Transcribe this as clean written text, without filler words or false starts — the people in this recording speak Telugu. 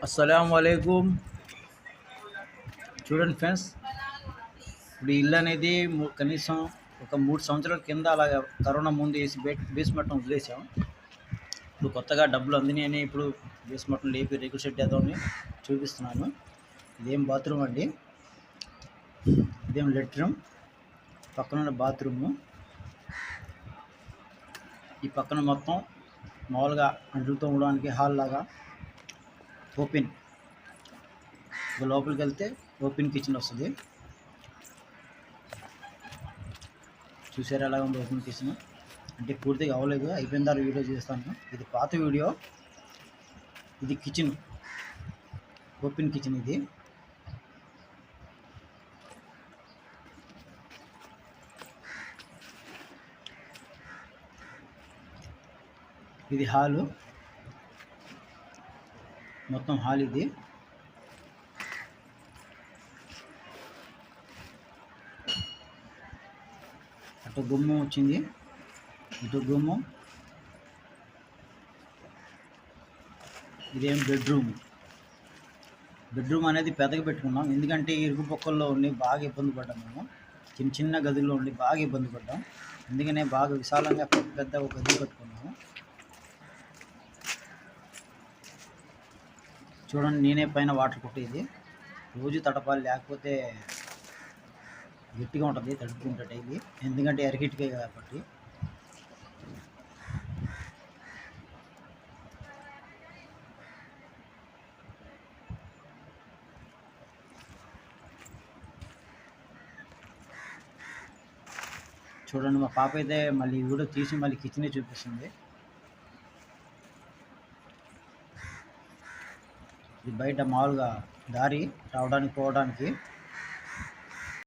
అస్సలం వాలేకుమ్. చూడండి ఫ్రెండ్స్, ఇప్పుడు ఈ ఇల్లు అనేది కనీసం ఒక 3 సంవత్సరాల కింద అలాగ కరోనా ముందు వేసి బేస్మెంట్ వదిలేసాం. ఇప్పుడు కొత్తగా డబ్బులు అందినాయని ఇప్పుడు బేస్మెంట్ లేపి రేకుల షెడ్ వేద్దామని చూపిస్తున్నాను. ఇదేం బాత్రూమ్ అండి, ఇదేం లెట్రూమ్, పక్కన బాత్రూము. ఈ పక్కన మొత్తం మామూలుగా అంట్లు తోమడానికి హాల్ లాగా ఓపెన్. లోపలికి వెళ్తే ఓపెన్ కిచెన్ వస్తుంది. చూసారా ఎలా ఉంది ఓపెన్ కిచెన్? అంటే పూర్తిగా అవ్వలేదు, అయిపోయిన తర్వాత వీడియో చేస్తాను. ఇది పాత వీడియో. ఇది కిచెన్, ఓపెన్ కిచెన్. ఇది హాలు, మొత్తం హాల్ ఇది. అటు గుమ్మం వచ్చింది, ఇటు గుమ్మం. ఇదేం బెడ్రూమ్. బెడ్రూమ్ అనేది పెద్దగా పెట్టుకున్నాం, ఎందుకంటే ఇరుకు పక్కల్లో ఉండి బాగా ఇబ్బంది పడ్డాం మేము. చిన్న చిన్న గదుల్లో ఉండి బాగా ఇబ్బంది పడ్డాం, అందుకనే బాగా విశాలంగా పెద్ద ఒక గది కట్టుకున్నాము. చూడండి, నేనే పైన వాటర్ కొట్టేది. రోజు తడపాలి, లేకపోతే గట్టిగా ఉంటుంది తడుపుకుంటే డైలీ, ఎందుకంటే ఎరగిటికే కాబట్టి. చూడండి, మా పాప అయితే మళ్ళీ వీడియో తీసి మళ్ళీ కిచెనే చూపిస్తుంది. ఇది బయట మామూలుగా దారి రావడానికి పోవడానికి.